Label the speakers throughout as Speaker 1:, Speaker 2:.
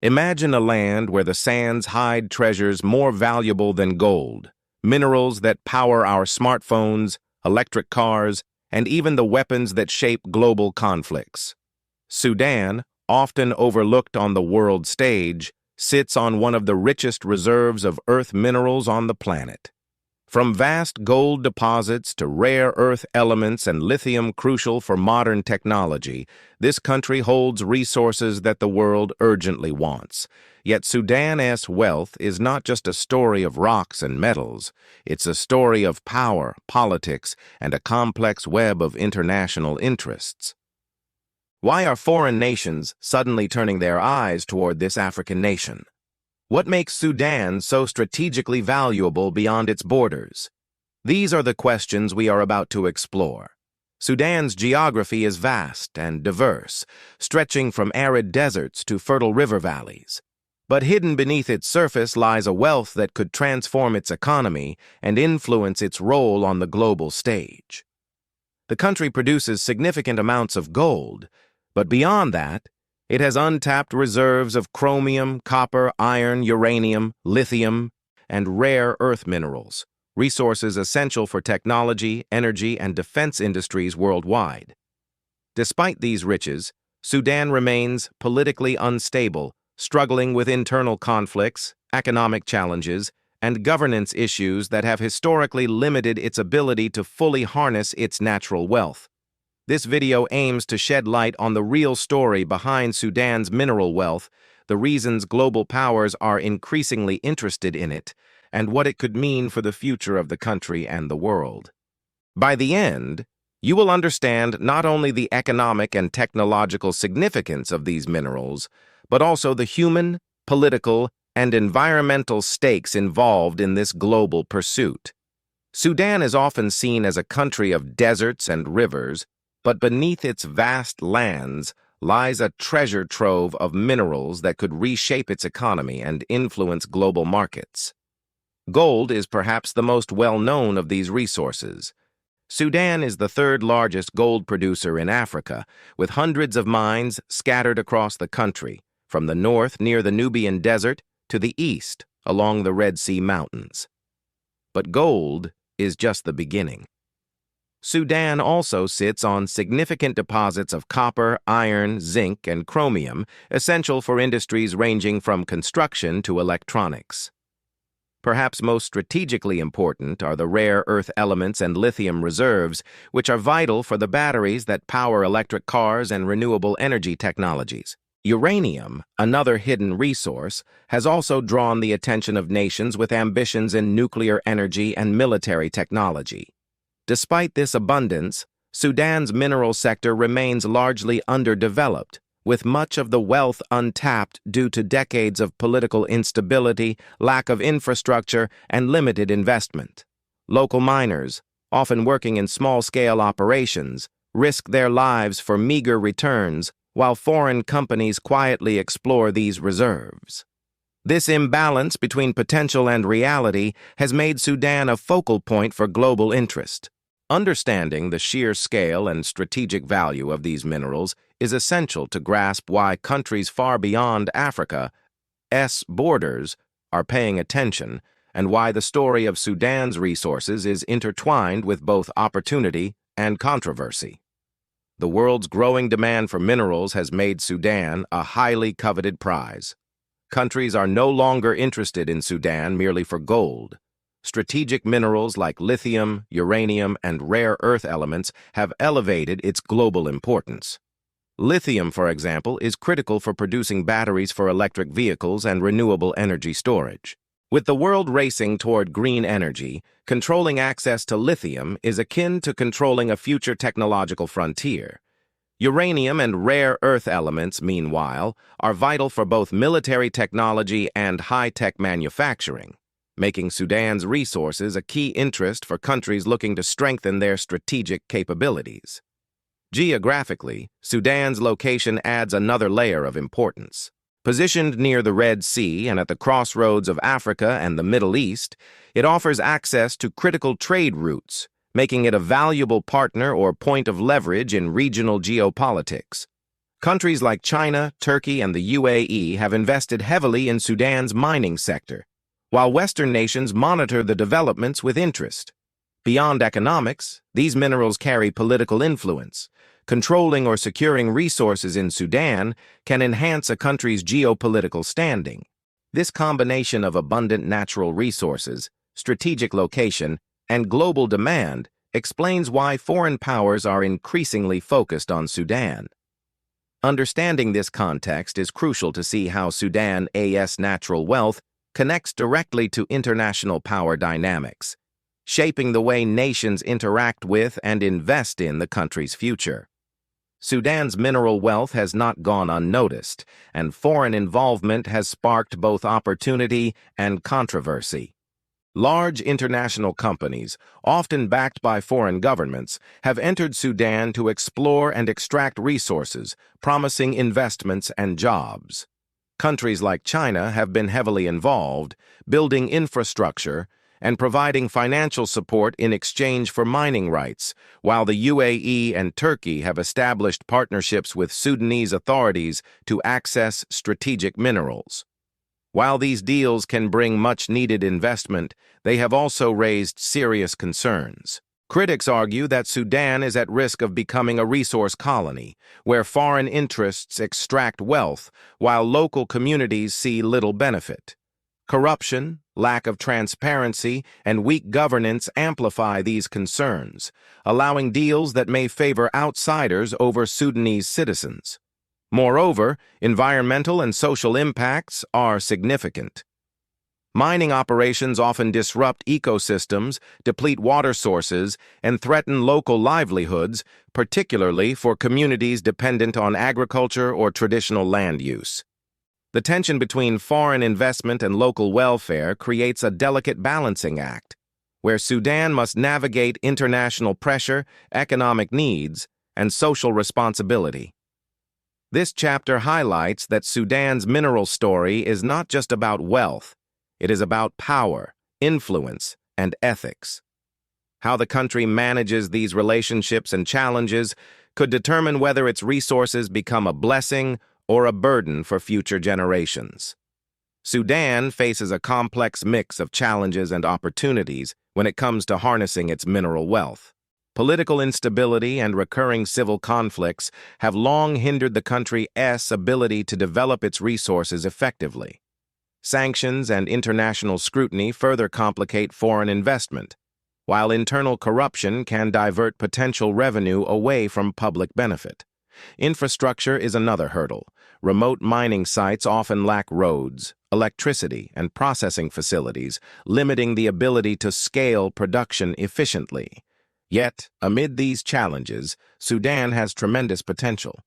Speaker 1: Imagine a land where the sands hide treasures more valuable than gold, minerals that power our smartphones, electric cars, and even the weapons that shape global conflicts. Sudan, often overlooked on the world stage, sits on one of the richest reserves of earth minerals on the planet. From vast gold deposits to rare earth elements and lithium crucial for modern technology, this country holds resources that the world urgently wants. Yet Sudan's wealth is not just a story of rocks and metals, it's a story of power, politics, and a complex web of international interests. Why are foreign nations suddenly turning their eyes toward this African nation? What makes Sudan so strategically valuable beyond its borders? These are the questions we are about to explore. Sudan's geography is vast and diverse, stretching from arid deserts to fertile river valleys. But hidden beneath its surface lies a wealth that could transform its economy and influence its role on the global stage. The country produces significant amounts of gold, but beyond that, it has untapped reserves of chromium, copper, iron, uranium, lithium, and rare earth minerals, resources essential for technology, energy, and defense industries worldwide. Despite these riches, Sudan remains politically unstable, struggling with internal conflicts, economic challenges, and governance issues that have historically limited its ability to fully harness its natural wealth. This video aims to shed light on the real story behind Sudan's mineral wealth, the reasons global powers are increasingly interested in it, and what it could mean for the future of the country and the world. By the end, you will understand not only the economic and technological significance of these minerals, but also the human, political, and environmental stakes involved in this global pursuit. Sudan is often seen as a country of deserts and rivers, but beneath its vast lands lies a treasure trove of minerals that could reshape its economy and influence global markets. Gold is perhaps the most well-known of these resources. Sudan is the third largest gold producer in Africa, with hundreds of mines scattered across the country, from the north near the Nubian Desert to the east along the Red Sea Mountains. But gold is just the beginning. Sudan also sits on significant deposits of copper, iron, zinc, and chromium, essential for industries ranging from construction to electronics. Perhaps most strategically important are the rare earth elements and lithium reserves, which are vital for the batteries that power electric cars and renewable energy technologies. Uranium, another hidden resource, has also drawn the attention of nations with ambitions in nuclear energy and military technology. Despite this abundance, Sudan's mineral sector remains largely underdeveloped, with much of the wealth untapped due to decades of political instability, lack of infrastructure, and limited investment. Local miners, often working in small-scale operations, risk their lives for meager returns, while foreign companies quietly explore these reserves. This imbalance between potential and reality has made Sudan a focal point for global interest. Understanding the sheer scale and strategic value of these minerals is essential to grasp why countries far beyond Africa's borders are paying attention, and why the story of Sudan's resources is intertwined with both opportunity and controversy. The world's growing demand for minerals has made Sudan a highly coveted prize. Countries are no longer interested in Sudan merely for gold. Strategic minerals like lithium, uranium, and rare earth elements have elevated its global importance. Lithium, for example, is critical for producing batteries for electric vehicles and renewable energy storage. With the world racing toward green energy, controlling access to lithium is akin to controlling a future technological frontier. Uranium and rare earth elements, meanwhile, are vital for both military technology and high-tech manufacturing, making Sudan's resources a key interest for countries looking to strengthen their strategic capabilities. Geographically, Sudan's location adds another layer of importance. Positioned near the Red Sea and at the crossroads of Africa and the Middle East, it offers access to critical trade routes, making it a valuable partner or point of leverage in regional geopolitics. Countries like China, Turkey, and the UAE have invested heavily in Sudan's mining sector, while Western nations monitor the developments with interest. Beyond economics, these minerals carry political influence. Controlling or securing resources in Sudan can enhance a country's geopolitical standing. This combination of abundant natural resources, strategic location, and global demand explains why foreign powers are increasingly focused on Sudan. Understanding this context is crucial to see how Sudan's natural wealth connects directly to international power dynamics, shaping the way nations interact with and invest in the country's future. Sudan's mineral wealth has not gone unnoticed, and foreign involvement has sparked both opportunity and controversy. Large international companies, often backed by foreign governments, have entered Sudan to explore and extract resources, promising investments and jobs. Countries like China have been heavily involved, building infrastructure and providing financial support in exchange for mining rights, while the UAE and Turkey have established partnerships with Sudanese authorities to access strategic minerals. While these deals can bring much-needed investment, they have also raised serious concerns. Critics argue that Sudan is at risk of becoming a resource colony, where foreign interests extract wealth while local communities see little benefit. Corruption, lack of transparency, and weak governance amplify these concerns, allowing deals that may favor outsiders over Sudanese citizens. Moreover, environmental and social impacts are significant. Mining operations often disrupt ecosystems, deplete water sources, and threaten local livelihoods, particularly for communities dependent on agriculture or traditional land use. The tension between foreign investment and local welfare creates a delicate balancing act, where Sudan must navigate international pressure, economic needs, and social responsibility. This chapter highlights that Sudan's mineral story is not just about wealth, it is about power, influence, and ethics. How the country manages these relationships and challenges could determine whether its resources become a blessing or a burden for future generations. Sudan faces a complex mix of challenges and opportunities when it comes to harnessing its mineral wealth. Political instability and recurring civil conflicts have long hindered the country's ability to develop its resources effectively. Sanctions and international scrutiny further complicate foreign investment, while internal corruption can divert potential revenue away from public benefit. Infrastructure is another hurdle. Remote mining sites often lack roads, electricity, and processing facilities, limiting the ability to scale production efficiently. Yet, amid these challenges, Sudan has tremendous potential.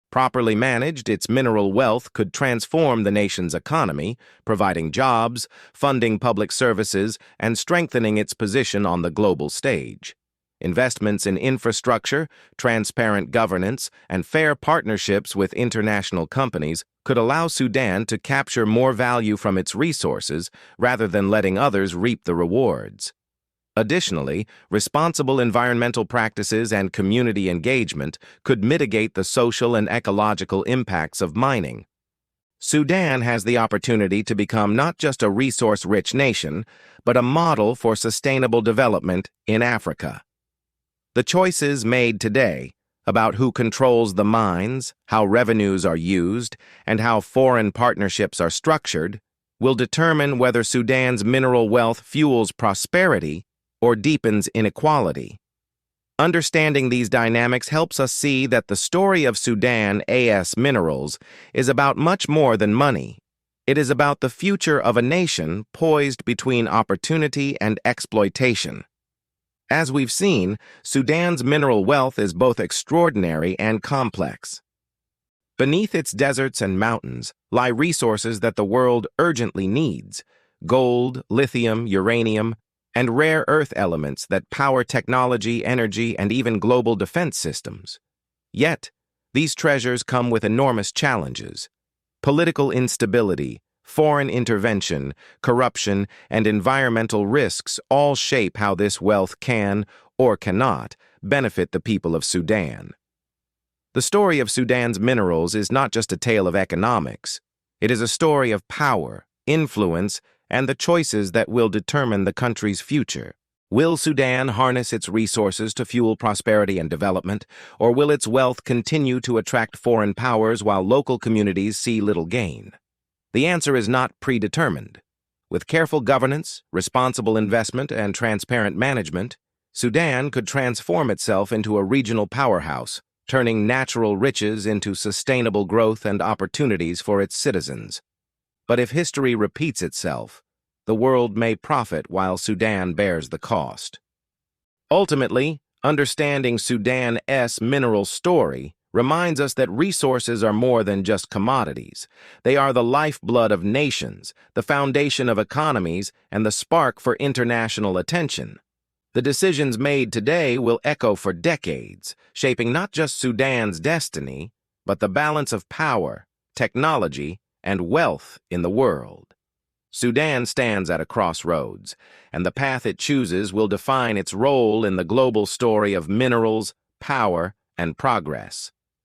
Speaker 1: Properly managed, its mineral wealth could transform the nation's economy, providing jobs, funding public services, and strengthening its position on the global stage. Investments in infrastructure, transparent governance, and fair partnerships with international companies could allow Sudan to capture more value from its resources rather than letting others reap the rewards. Additionally, responsible environmental practices and community engagement could mitigate the social and ecological impacts of mining. Sudan has the opportunity to become not just a resource-rich nation, but a model for sustainable development in Africa. The choices made today about who controls the mines, how revenues are used, and how foreign partnerships are structured will determine whether Sudan's mineral wealth fuels prosperity or deepens inequality. Understanding these dynamics helps us see that the story of Sudan's minerals is about much more than money. It is about the future of a nation poised between opportunity and exploitation. As we've seen, Sudan's mineral wealth is both extraordinary and complex. Beneath its deserts and mountains lie resources that the world urgently needs: gold, lithium, uranium, and rare earth elements that power technology, energy, and even global defense systems. Yet, these treasures come with enormous challenges. Political instability, foreign intervention, corruption, and environmental risks all shape how this wealth can, or cannot, benefit the people of Sudan. The story of Sudan's minerals is not just a tale of economics. It is a story of power, influence, and the choices that will determine the country's future. Will Sudan harness its resources to fuel prosperity and development, or will its wealth continue to attract foreign powers while local communities see little gain? The answer is not predetermined. With careful governance, responsible investment, and transparent management, Sudan could transform itself into a regional powerhouse, turning natural riches into sustainable growth and opportunities for its citizens. But if history repeats itself, the world may profit while Sudan bears the cost. Ultimately, understanding Sudan's mineral story reminds us that resources are more than just commodities. They are the lifeblood of nations, the foundation of economies, and the spark for international attention. The decisions made today will echo for decades, shaping not just Sudan's destiny, but the balance of power, technology, and wealth in the world. Sudan stands at a crossroads, and the path it chooses will define its role in the global story of minerals, power, and progress.